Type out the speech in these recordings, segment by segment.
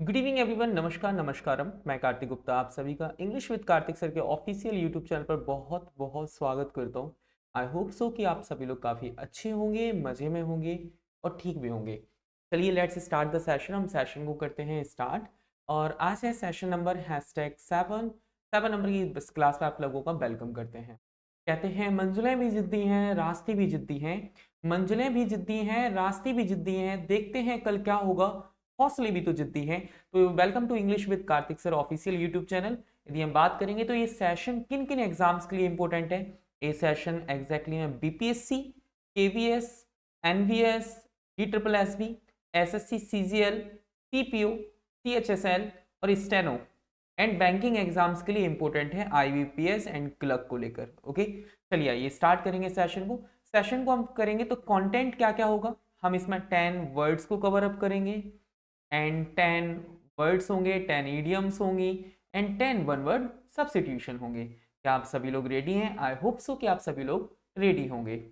Good evening everyone. नमस्कार नमस्कारम। मैं कार्तिक गुप्ता आप सभी का इंग्लिश विद कार्तिक सर के ऑफिशियल यूट्यूब चैनल पर बहुत बहुत स्वागत करता हूँ। आई होप सो कि आप सभी लोग काफ़ी अच्छे होंगे, मज़े में होंगे और ठीक भी होंगे। चलिए लेट्स स्टार्ट द सेशन। हम सेशन को करते हैं स्टार्ट। और आज है सेशन नंबर #7। 7 नंबर की बस क्लास में आप लोगों का वेलकम करते हैं। कहते हैं मंजिलें भी जिद्दी हैं, रास्ते भी जिद्दी हैं। मंजिलें भी जिद्दी हैं, रास्ते भी जिद्दी हैं, देखते हैं कल क्या होगा, हौसले भी तो जिद्दी हैं। तो welcome to English with Kartik sir official YouTube channel. यदि हम बात करेंगे तो ये सेशन किन किन एग्जाम्स के लिए इंपॉर्टेंट है। ये सेशन एग्जैक्टली में BPSC, KVS, NVS, DSSB, SSC, CGL, CPO, CHSL और स्टेनो एंड बैंकिंग एग्जाम्स के लिए इंपॉर्टेंट है, आईबीपीएस एंड क्लर्क को लेकर। ओके, चलिए ये स्टार्ट करेंगे सेशन को हम करेंगे तो कंटेंट क्या क्या होगा। हम इसमें 10 वर्ड्स को कवर अप करेंगे एंड 10 वर्ड्स होंगे, 10 इडियम्स होंगी एंड 10 वन वर्ड सब्स्टिट्यूशन होंगे। क्या आप सभी लोग रेडी हैं? आई होप सो कि आप सभी लोग रेडी होंगे।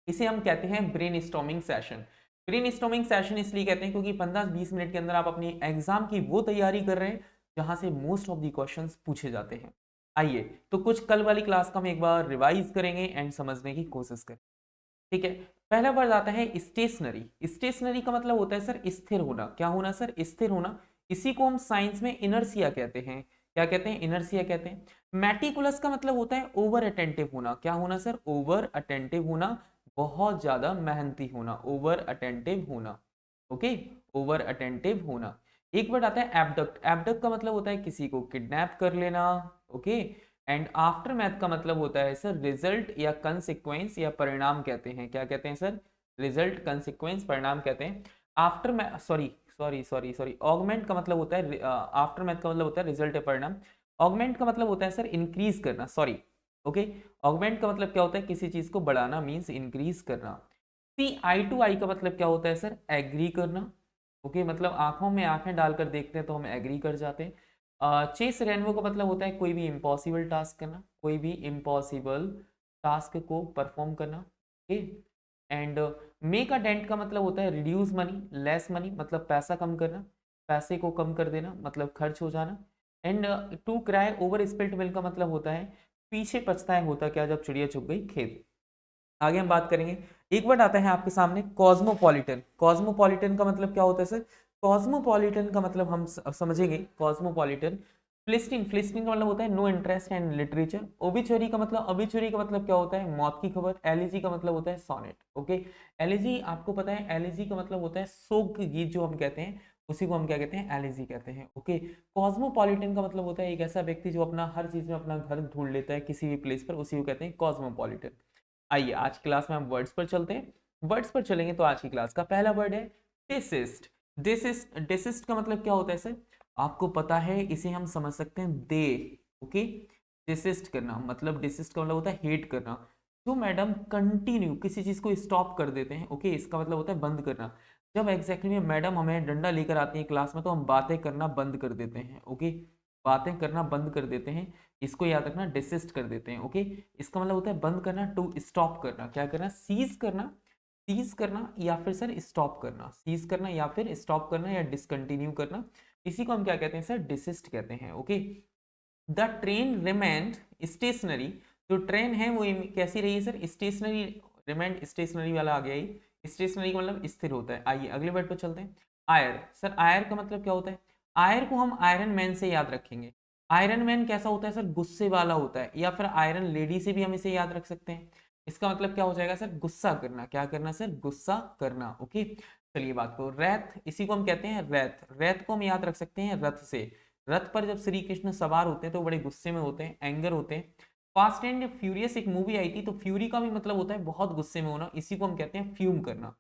इसे हम कहते हैं brain storming session. Brain storming session इसलिए कहते हैं क्योंकि 15-20 मिनट के अंदर आप अपनी एग्जाम की वो तैयारी कर रहे हैं जहां से मोस्ट ऑफ द क्वेश्चंस पूछे जाते हैं। आइए तो कुछ कल वाली क्लास का हम एक बार रिवाइज करेंगे एंड समझने की कोशिश करें। ठीक है, पहला वर्ड आता है स्टेशनरी। स्टेशनरी का मतलब होता है सर स्थिर होना। क्या होना सर? स्थिर होना। इसी को हम साइंस में इनर्सिया कहते हैं। क्या कहते हैं? इनर्सिया कहते हैं। मैटिकुलस का मतलब होता है ओवर अटेंटिव होना। क्या होना सर? ओवर अटेंटिव होना, बहुत ज्यादा मेहनती होना, ओवर अटेंटिव होना। ओके, ओवर अटेंटिव होना। एक वर्ड आता है एबडक्ट। एबडक्ट का मतलब होता है किसी को किडनैप कर लेना। ओके, एंड आफ्टर मैथ का मतलब होता है सर रिजल्ट या कंसिक्वेंस या परिणाम कहते हैं। क्या कहते हैं सर? रिजल्ट, कंसिक्वेंस, परिणाम कहते हैं। After math, sorry sorry sorry sorry, augment का मतलब होता है आफ्टर मैथ का मतलब होता है रिजल्ट या परिणाम। ऑगमेंट का मतलब होता है सर इंक्रीज करना। सॉरी, ओके, ऑगमेंट का मतलब क्या होता है? किसी चीज को बढ़ाना, मीन्स इंक्रीज करना। सी आई टू आई का मतलब क्या होता है सर? एग्री करना। ओके, मतलब आंखों में आंखें डालकर देखते हैं तो हम एग्री कर जाते हैं। चेस रेनबो का मतलब होता है कोई भी इम्पॉसिबल टास्क करना, कोई भी इम्पॉसिबल टास्क को परफॉर्म करना। Okay, and make a dent का मतलब होता है रिड्यूस मनी, लेस मनी मतलब पैसा कम करना, पैसे को कम कर देना मतलब खर्च हो जाना। And to cry over spilt milk का मतलब होता है पीछे पछताए होता क्या जब चिड़िया चुग गई खेत। आगे हम बात करेंगे। एक वर्ड आता है आपके सामने कॉस्मोपॉलिटन। कॉस्मोपॉलिटन का मतलब क्या होता है सर? कॉस्मोपॉलिटन का मतलब हम समझेंगे। कॉस्मोपॉलिटन, फ्लिस्टिन, फ्लिस्टिन का मतलब होता है no interest in literature. Obituary का मतलब, ओबिचुरी का मतलब क्या होता है? मौत की खबर। एलिजी का मतलब होता है सोनेट। ओके, एलिजी आपको पता है, एलिजी का मतलब होता है शोक गीत जो हम कहते हैं, उसी को हम क्या कहते हैं? एलिजी कहते हैं। ओके, कॉस्मोपॉलिटन का मतलब होता है एक ऐसा व्यक्ति जो अपना हर चीज में अपना घर ढूंढ लेता है किसी भी प्लेस पर, उसी को कहते हैं कॉस्मोपॉलिटन। आइए आज क्लास में हम वर्ड्स पर चलते हैं। वर्ड्स पर चलेंगे तो आज की क्लास का पहला वर्ड है डिसिस्ट। डिसिस्ट, डिसिस्ट का मतलब क्या होता है सर? आपको पता है, इसे हम समझ सकते हैं दे। ओके, डिसिस्ट करना मतलब, डिसिस्ट का मतलब होता है हेट करना। जो मैडम कंटिन्यू किसी चीज को स्टॉप कर देते हैं, ओके, इसका मतलब होता है बंद करना। जब एग्जैक्टली में मैडम हमें डंडा लेकर आती है क्लास में तो हम बातें करना बंद कर देते हैं। ओके, बातें करना बंद कर देते हैं, इसको याद रखना, डिसिस्ट कर देते हैं। ओके, इसका मतलब होता है बंद करना, टू स्टॉप करना। क्या करना? सीज करना, सीज करना या फिर सर स्टॉप करना, सीज करना या फिर स्टॉप करना या डिसकंटिन्यू करना, इसी को हम क्या कहते हैं सर? डिसिस्ट कहते हैं। Okay, the train remained stationary. जो ट्रेन है वो कैसी रही है सर? स्टेशनरी। रिमेंड स्टेशनरी वाला आ गया ही, स्टेशनरी का मतलब स्थिर होता है। आइए अगले वर्ड पर चलते हैं। आयर। सर आयर का मतलब क्या होता है? आयर को हम आयरन मैन से याद रखेंगे। आयरन मैन कैसा होता है सर? गुस्से वाला होता है, या फिर आयरन लेडी से भी हम इसे याद रख सकते हैं। इसका मतलब क्या हो जाएगा सर? गुस्सा करना। क्या करना सर? गुस्सा करना। ओके, चलिए बात को रैथ, इसी को हम कहते हैं रैथ। रैथ को हम याद रख सकते हैं रथ से। रथ पर जब श्री कृष्ण सवार होते हैं तो बड़े गुस्से में होते हैं, एंगर होते हैं। फास्ट एंड फ्यूरियस एक मूवी आई थी, तो फ्यूरी का भी मतलब होता है बहुत गुस्से में होना, इसी को हम कहते हैं फ्यूम करना।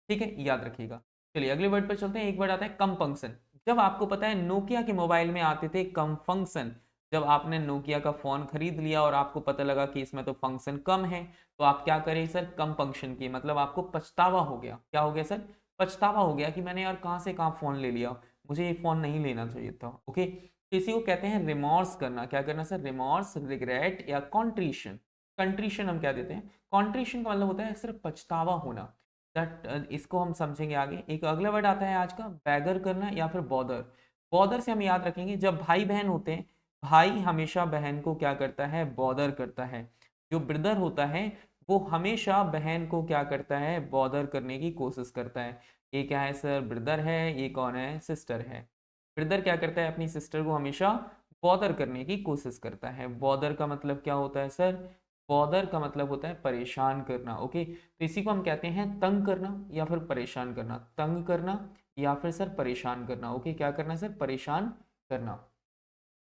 ठीक है, याद रखिएगा। चलिए अगले वर्ड पर चलते हैं। एक वर्ड आता है कम फंक्शन। जब आपको पता है नोकिया के मोबाइल में आते थे कम फंक्शन, जब आपने नोकिया का फोन खरीद लिया और आपको पता लगा कि इसमें तो फंक्शन कम है, तो आप क्या करें सर? कम फंक्शन की, मतलब आपको पछतावा हो गया। क्या हो गया सर? पछतावा हो गया कि मैंने यार कहाँ से कहाँ फोन ले लिया, मुझे ये फोन नहीं लेना चाहिए था। ओके, इसी को कहते हैं रिमॉर्स करना। क्या करना सर? रिमॉर्स, रिग्रेट या कॉन्ट्रीशन। कंट्रीशन हम क्या देते हैं? कॉन्ट्रीशन का मतलब होता है सिर्फ पछतावा होना। दैट इसको हम समझेंगे आगे। एक अगला वर्ड आता है आज का, बैगर करना या फिर बॉदर। बॉदर से हम याद रखेंगे जब भाई बहन होते हैं, भाई हमेशा बहन को क्या करता है, बॉदर करता है। जो ब्रदर होता है वो हमेशा बहन को क्या करता है, बॉदर करने की कोशिश करता है। ये क्या है सर, ब्रदर है। ये कौन है, सिस्टर है। ब्रदर क्या करता है, अपनी सिस्टर को हमेशा बॉदर करने की कोशिश करता है। बॉदर का मतलब क्या होता है सर, बॉदर का मतलब होता है परेशान करना। ओके, तो इसी को हम कहते हैं तंग करना या फिर परेशान करना। तंग करना या फिर सर परेशान करना। ओके, क्या करना सर, परेशान करना।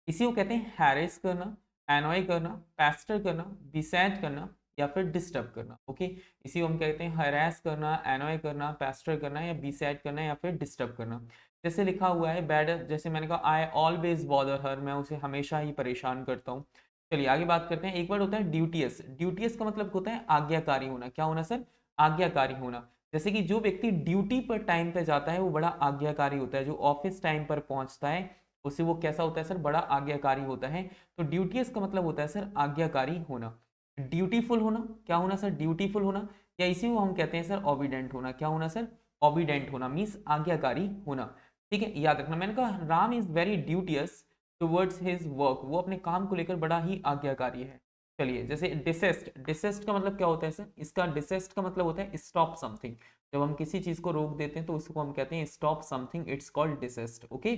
इसी को कहते हैं हैरेस करना, एनॉय करना, पेस्टर करना, डिसैड करना या फिर डिस्टर्ब करना। ओके, इसी को हम कहते हैं हरास करना, एनॉय करना, पेस्टर करना या डिसैड करना या फिर डिस्टर्ब करना। जैसे लिखा हुआ है बैड, जैसे मैंने कहा आई ऑलवेज बॉदर हर, मैं उसे हमेशा ही परेशान करता हूँ। चलिए आगे बात करते हैं। एक वर्ड होता है ड्यूटियस। ड्यूटियस का मतलब होता है आज्ञाकारी होना। क्या होना सर, आज्ञाकारी होना। जैसे कि जो व्यक्ति ड्यूटी पर टाइम पे जाता है वो बड़ा आज्ञाकारी होता है। जो ऑफिस टाइम पर पहुंचता है उससे वो कैसा होता है सर, बड़ा आज्ञाकारी होता है। तो ड्यूटियस का मतलब होता है सर आज्ञाकारी होना। ड्यूटीफुल होना, क्या होना सर, ड्यूटीफुल होना, या इसी को हम कहते हैं सर ओबीडेंट होना। क्या होना सर, ओबीडेंट होना मीन्स आज्ञाकारी होना। ठीक है, याद रखना। मैंने कहा Ram is very duteous towards his work, वो अपने काम को लेकर बड़ा ही आज्ञाकारी है। चलिए, जैसे डिसेस्ट। डिसेस्ट का मतलब क्या होता है सर, इसका डिसेस्ट का मतलब होता है स्टॉप समथिंग। जब हम किसी चीज को रोक देते हैं तो उसको हम कहते हैं stop something, it's called desist. Okay,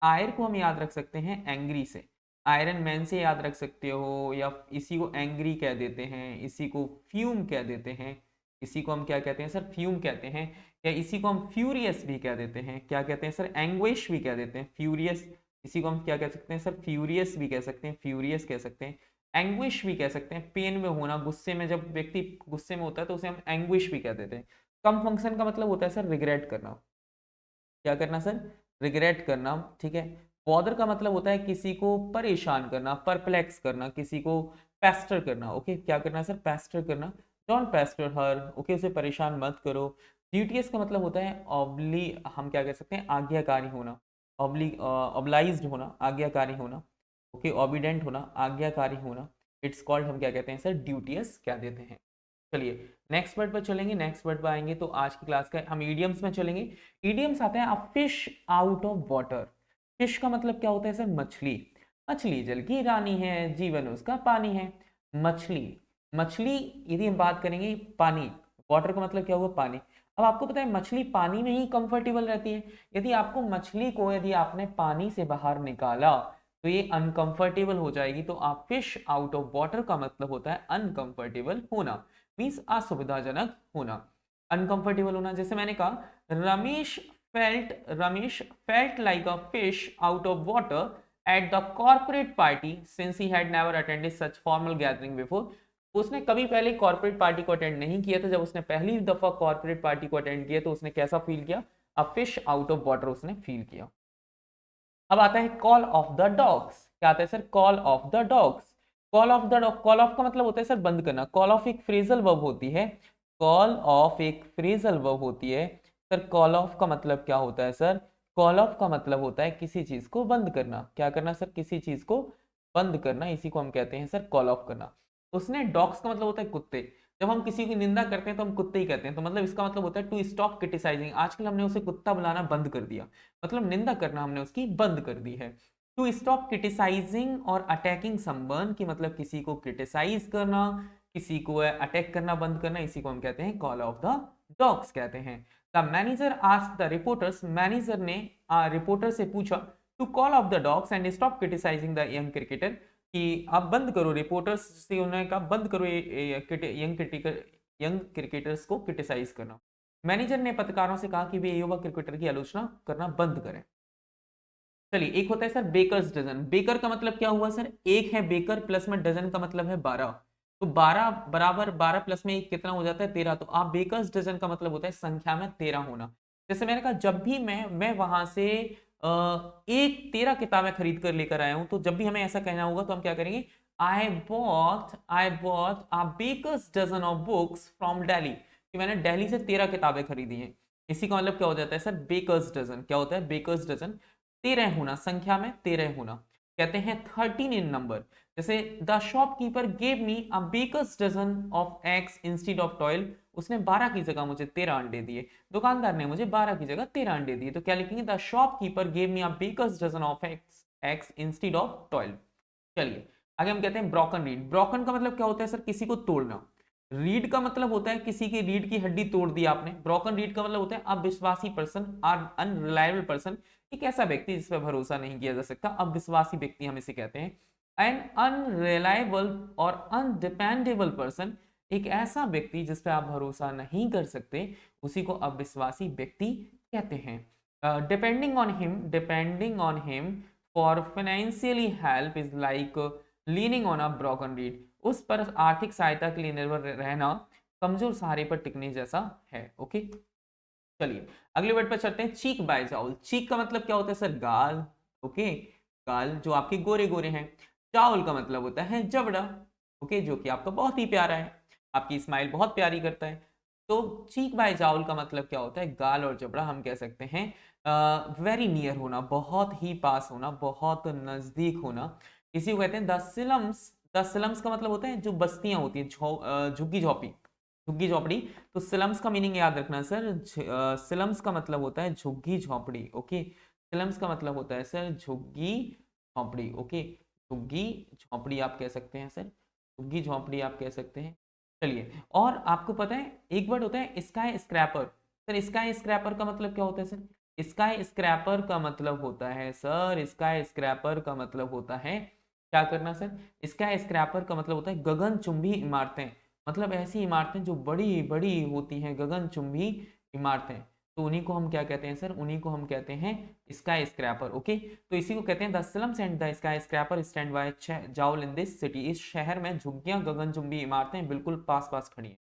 आयर को हम याद रख सकते हैं एंग्री से, आयरन मैन से याद रख सकते हो, या इसी को एंग्री कह देते हैं, इसी को फ्यूम कह देते हैं। इसी को हम क्या कहते हैं सर, फ्यूम कहते हैं। या इसी को हम फ्यूरियस भी कह देते हैं। क्या कहते हैं सर, एंग्विश भी कह देते हैं, फ्यूरियस। इसी को हम क्या कह सकते हैं सर, फ्यूरियस भी कह सकते हैं, फ्यूरियस कह सकते हैं, एंग्विश भी कह सकते हैं। पेन में होना, गुस्से में, जब व्यक्ति गुस्से में होता है तो उसे हम एंग्विश भी कह देते हैं। कम फंक्शन का मतलब होता है सर रिग्रेट करना। क्या करना सर, रिग्रेट करना। ठीक है, बॉदर का मतलब होता है किसी को परेशान करना, परप्लेक्स करना, किसी को पेस्टर करना। ओके, क्या करना सर, पेस्टर करना। डोंट पेस्टर हर, ओके, उसे परेशान मत करो। ड्यूटियस का मतलब होता है ऑब्ली, हम क्या कह सकते हैं, आज्ञाकारी होना, ऑब्ली ऑब्लाइज्ड होना, आज्ञाकारी होना। ओके, ओबीडेंट होना, आज्ञाकारी होना। इट्स कॉल्ड, हम क्या कहते हैं सर, ड्यूटियस कह देते हैं। चलिए नेक्स्ट वर्ड पर चलेंगे। नेक्स्ट वर्ड पर आएंगे तो आज की क्लास का हम ईडियम्स में चलेंगे। ईडियम्स आते हैं a fish out of water. Fish का मतलब क्या होता है सर, मछली। मछली जल की रानी है, जीवन उसका पानी है। मछली, मछली यदि हम बात करेंगे पानी, वाटर का मतलब क्या हुआ, पानी। अब आपको पता है मछली पानी में ही कंफर्टेबल रहती है। यदि आपको मछली को, यदि आपने पानी से बाहर निकाला तो ये अनकंफर्टेबल हो जाएगी। तो आप फिश आउट ऑफ वाटर का मतलब होता है अनकंफर्टेबल होना, मीन्स असुविधाजनक होना, अनकंफर्टेबल होना। जैसे मैंने कहा Ramesh felt like a fish out of water at the corporate party since he had never attended such formal gathering before. उसने कभी पहले कॉर्पोरेट पार्टी को अटेंड नहीं किया था। जब उसने पहली दफा कॉर्पोरेट पार्टी को अटेंड किया तो उसने कैसा फील किया, a fish out of water उसने फील किया। अब आता है कॉल ऑफ द डॉग्स। क्या आता है sir, call off the dogs. Call off the dog, call of का मतलब होता है सर बंद करना। कॉल ऑफ एक फ्रेजल वर्ब होती है, कॉल ऑफ एक फ्रेजल वर्ब होती है। सर कॉल ऑफ का मतलब क्या होता है सर, कॉल ऑफ का मतलब होता है किसी चीज को बंद करना। क्या करना सर, किसी चीज को बंद करना, इसी को हम कहते हैं सर कॉल ऑफ करना। उसने डॉग्स का मतलब होता है कुत्ते। जब हम किसी की निंदा करते हैं तो हम कुत्ते ही कहते हैं, तो मतलब इसका मतलब होता है टू स्टॉप क्रिटिसाइजिंग। आजकल हमने उसे कुत्ता बुलाना बंद कर दिया, मतलब निंदा करना हमने उसकी बंद कर दी है। टू स्टॉप क्रिटिसाइजिंग और अटैकिंग समवन की मतलब किसी को क्रिटिसाइज करना, किसी को अटैक करना, बंद करना, इसी को हम कहते हैं कॉल ऑफ द डॉग्स कहते हैं। The manager asked the reporters, manager ने रिपोर्टर से पूछा to call off the dogs and stop criticising the young cricketer, कि आप बंद करो, रिपोर्टर्स से उन्होंने कहा बंद करो यंग क्रिकेटर्स को क्रिटिसाइज करना। मैनेजर ने पत्रकारों से कहा कि वे युवा क्रिकेटर की आलोचना करना बंद करें। चलिए, एक होता है सर बेकर्स डजन। बेकर का मतलब क्या हुआ सर, एक है बेकर, प्लस में डजन का मतलब है 12। तो 12 बराबर 12 प्लस में एक कितना हो जाता है, 13। तो आप बेकर्स डजन का मतलब होता है संख्या में 13 होना। जैसे मैंने कहा जब भी मैं वहां से एक 13 किताबें खरीद कर लेकर आया हूं, तो जब भी हमें ऐसा कहना होगा तो हम क्या करेंगे, I bought a baker's dozen of books from Delhi, कि मैंने दिल्ली से 13 किताबें खरीदी हैं। इसी का मतलब क्या हो जाता है सर, बेकर्स डजन। क्या होता है, बेकर्स डजन। 13 होना, संख्या में 13 होना। कहते हैं 13 इन नंबर। जैसे the shopkeeper gave me a baker's dozen of eggs instead of 12, उसने 12 की जगह मुझे 13 अंडे दिए, दुकानदार ने मुझे 12 की जगह 13 अंडे दिए, तो क्या लिखेंगे, the shopkeeper gave me a baker's dozen of eggs instead of 12। चलिए आगे हम कहते हैं ब्रोकन रीड। ब्रोकन का मतलब क्या होता है सर, किसी को तोड़ना। रीड का मतलब होता है किसी की रीड की हड्डी तोड़ दी आपने। ब्रोकन रीड का मतलब होता है अविश्वासी पर्सन, और अनरिलायबल पर्सन, एक ऐसा व्यक्ति जिस पर भरोसा नहीं किया जा सकता, अविश्वासी व्यक्ति हम इसे कहते हैं। एंड अनरिलायबल और अनडिपेंडेबल पर्सन, एक ऐसा व्यक्ति जिस पर आप भरोसा नहीं कर सकते, उसी को अविश्वासी व्यक्ति कहते हैं। Depending on him for financially help is like leaning on a broken read. उस पर आर्थिक सहायता के लिए निर्भर रहना कमजोर सहारे पर टिकने जैसा है। ओके, चलिए अगले वर्ड पर चलते हैं, चीक बाय चाउल। चीक का मतलब क्या होता है सर, गाल। ओके, गाल जो आपके गोरे गोरे हैं। चाउल का मतलब होता है जबड़ा। ओके, जो कि आपका बहुत ही प्यारा है, आपकी स्माइल बहुत प्यारी करता है। तो चीक बाय चाउल का मतलब क्या होता है, गाल और जबड़ा हम कह सकते हैं वेरी नियर होना, बहुत ही पास होना, बहुत नजदीक होना। इसी को कहते हैं द सिलम्स। द सिलम्स का मतलब होता है जो बस्तियां होती है, झुग्गी झोपड़ी, झुग्गी झोपड़ी। तो सिलम्स का मीनिंग याद रखना सर, सिलम्स का मतलब होता है झुग्गी झोपड़ी। ओके, सिलम्स का मतलब होता है सर झुग्गी झोपड़ी। ओके, झुग्गी झोपड़ी आप कह सकते हैं सर, झुग्गी झोपड़ी आप कह सकते हैं। चलिए, और आपको पता है एक वर्ड होता है sky scraper. Sir sky scraper का मतलब क्या होता है सर, स्काई स्क्रैपर का मतलब होता है सर, स्काई स्क्रैपर का मतलब होता है क्या करना सर, स्काई स्क्रैपर का मतलब होता है गगनचुंबी इमारतें। मतलब ऐसी इमारतें जो बड़ी बड़ी होती हैं, गगनचुंबी इमारतें। तो उन्हीं को हम क्या कहते हैं सर, उन्हीं को हम कहते हैं स्काई स्क्रैपर। ओके, तो इसी को कहते हैं the slums and the sky scraper stand by joule in this city. इस शहर में झुग्गियां, गगनचुंबी इमारतें बिल्कुल पास पास खड़ी हैं।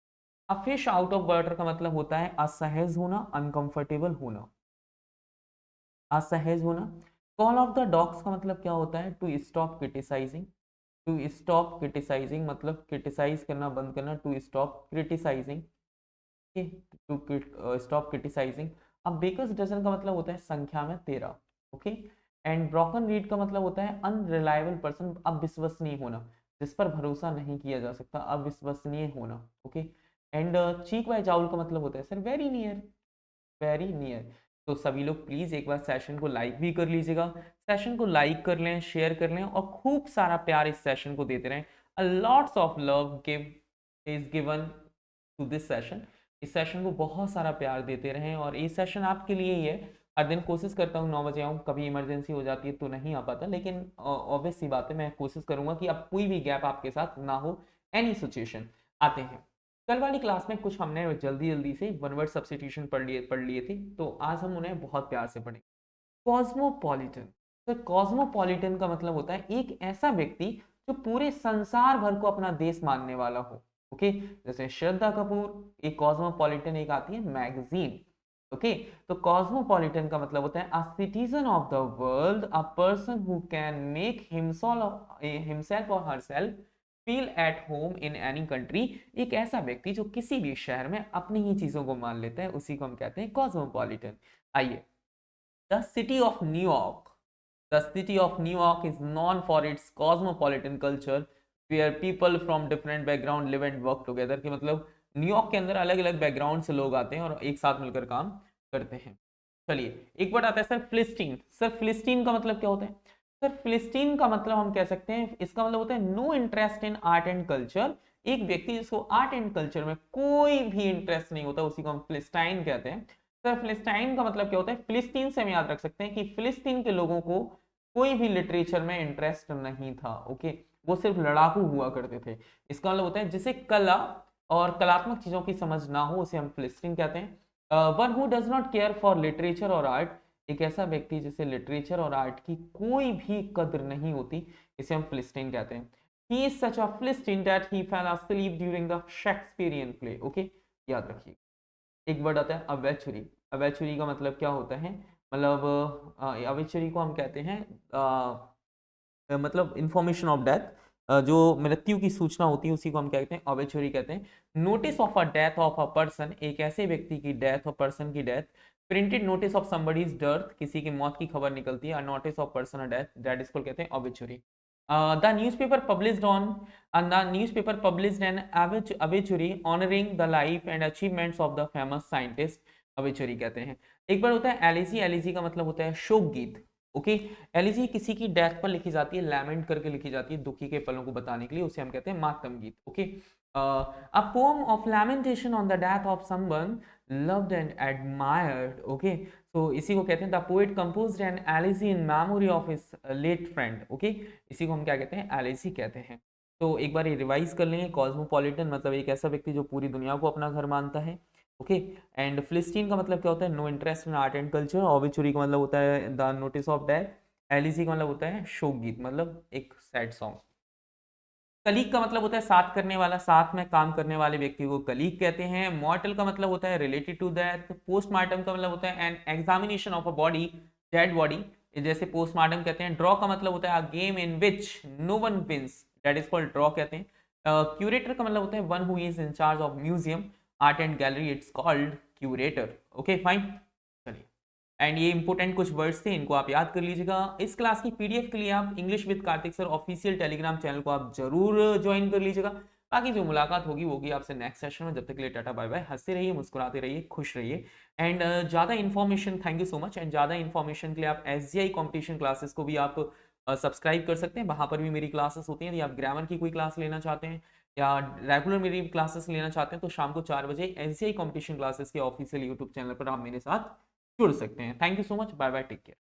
अब फिश आउट ऑफ वाटर का मतलब होता है असहज होना, अनकंफर्टेबल होना, असहज होना। कॉल ऑफ द डॉग्स का मतलब क्या होता है, to stop criticising. To stop criticising मतलब क्रिटिसाइज करना बंद करना, to stop criticising. To stop criticising. अब बेकर्स डजन का मतलब होता है संख्या में 13। ओके, एंड ब्रोकन रीड का मतलब होता है अनरिलायबल पर्सन, अविश्वसनीय होना, जिस पर भरोसा नहीं किया जा सकता, अविश्वसनीय होना। ओके, एंड चीक बाय चाउल का मतलब होता है sir very near, very near. तो सभी लोग प्लीज एक बार सेशन को लाइक भी कर लीजिएगा, सेशन को लाइक कर लें, शेयर कर लें, और खूब सारा प्यार इस सेशन को देते रहें। A lots of love give is given to this session. इस सेशन को बहुत सारा प्यार देते रहें, और ये सेशन आपके लिए ही है। हर दिन कोशिश करता हूँ 9 बजे आऊँ, कभी इमरजेंसी हो जाती है तो नहीं आ पाता, लेकिन ऑब्वियस सी बात है, मैं कोशिश करूंगा कि अब कोई भी गैप आपके साथ ना हो। एनी सिचुएशन आते हैं। कल वाली क्लास में कुछ हमने जल्दी जल्दी से वन वर्ड सब्स्टिट्यूशन पढ़ लिए थे, तो आज हम उन्हें बहुत प्यार से पढ़ेंगे। कॉस्मोपॉलिटन। तो कॉस्मोपॉलिटन का मतलब होता है एक ऐसा व्यक्ति जो पूरे संसार भर को अपना देश मानने वाला हो। ओके, जैसे श्रद्धा कपूर, एक कॉस्मोपॉलिटन एक आती है मैगजीन। ओके, तो कॉस्मोपॉलिटन का मतलब होता है a citizen of the world, a person who can make himself और herself feel at home in any country. एक ऐसा व्यक्ति जो किसी भी शहर में अपनी ही चीजों को मान लेता है, उसी को हम कहते हैं कॉस्मोपॉलिटन। आइए, the city of New York. The city of New York is known for its cosmopolitan culture where people from different background live and work together। कि मतलब न्यूयॉर्क के अंदर अलग अलग बैकग्राउंड से लोग आते हैं और एक साथ मिलकर काम करते हैं। चलिए एक वर्ड आता है सर फिलिस्टीन। सर फिलिस्टीन का मतलब क्या होता है, सर फिलिस्टीन का मतलब हम कह सकते हैं, इसका मतलब होता है no interest in art and culture. एक व्यक्ति जिसको आर्ट एंड कल्चर में कोई भी इंटरेस्ट नहीं होता, उसी को हम फिलिस्टाइन कहते हैं। सर फिलिस्टाइन का मतलब क्या होता है, फिलिस्तीन से हम याद रख सकते हैं कि फिलिस्तीन के लोगों को कोई भी लिटरेचर में इंटरेस्ट नहीं था। ओके, वो सिर्फ लड़ाकू हुआ करते थे। इसका मतलब होता है जिसे कला और कलात्मक चीजों की समझ ना हो, उसे हम फिलिस्तीन कहते हैं। One who does not care for literature और आर्ट, एक ऐसा व्यक्ति जिसे लिटरेचर और आर्ट की कोई भी कद्र नहीं होती, इसे हम फिलिस्तीन कहते हैं। He is such a Philistine that he fell asleep during the Shakespearean play। Okay, याद रखिए। एक वर्ड आता है अवेचुरी। अवेचुरी का मतलब क्या होता है, मतलब अवेचुरी को हम कहते हैं मतलब इंफॉर्मेशन ऑफ डेथ, जो मृत्यु की सूचना होती है, उसी को हम कहते हैं ऑब्ituary कहते हैं। Notice of a death of a person, एक ऐसे व्यक्ति की डेथ और पर्सन की death. Printed notice of somebody's death, किसी की मौत की खबर निकलती है। Notice of person death, that इसको कहते हैं ऑब्ituary। The newspaper published on the newspaper published an obituary honoring the life and achievements of the famous scientist. obituary कहते हैं। एक बार होता है एलिजी, एलिजी का मतलब होता है शोक गीत। ओके, एलिजी किसी की डेथ पर लिखी जाती है, लैमेंट करके लिखी जाती है, दुखी के पलों को बताने के लिए, उसे हम कहते हैं मातम गीत। Okay, a poem of lamentation on the death of someone loved and admired. Okay, तो इसी को कहते हैं the poet composed an elegy in memory of his late friend. Okay, इसी को हम क्या कहते हैं, एलिजी कहते हैं। तो एक बार ये रिवाइज कर लेंगे। कॉस्मोपॉलिटन मतलब एक ऐसा व्यक्ति जो पूरी दुनिया को अपना घर मानता है। ओके, एंड फिलिस्टीन का मतलब क्या होता है, no interest in art and culture. Obituary का मतलब होता है the notice of death. Elegy का मतलब होता है शोक गीत, मतलब एक सैड सॉन्ग। कलीग का मतलब होता है साथ करने वाला, साथ में काम करने वाले व्यक्ति को कलीग कहते हैं। मॉर्टल का मतलब होता है रिलेटेड टू डेथ। पोस्टमार्टम का मतलब होता है an examination of a body, dead body, जैसे पोस्टमार्टम कहते हैं। ड्रॉ का मतलब होता है a game in which no one wins, that is called draw कहते हैं। क्यूरेटर का मतलब होता है one who is in charge of museum, art and gallery, it's called curator. Okay fine, चलिए। एंड ये इंपॉर्टेंट कुछ वर्ड्स थे, इनको आप याद कर लीजिएगा। इस क्लास की पीडीएफ के लिए आप English with Kartik sir official Telegram channel को आप जरूर ज्वाइन कर लीजिएगा। बाकी जो मुलाकात होगी वो होगी आपसे नेक्स्ट सेशन में। जब तक के लिए टाटा बाय बाय, हंसते रहिए, मुस्कुराते रहिए, खुश रहिए। एंड ज़्यादा information, thank you so much. And ज़्यादा इन्फॉर्मेशन के लिए आप एसजीआई कॉम्पिटिशन क्लासेस को भी आप सब्सक्राइब कर सकते हैं। वहाँ पर भी मेरी क्लासेस होती हैं। यदि आप ग्रामर की कोई क्लास लेना चाहते हैं या रेगुलर मेरी क्लासेस लेना चाहते हैं तो शाम को 4 बजे एसजीआई कॉम्पिटिशन क्लासेस के ऑफिशियल यूट्यूब चैनल पर आप मेरे साथ जुड़ सकते हैं। Thank you so much, bye bye, take care.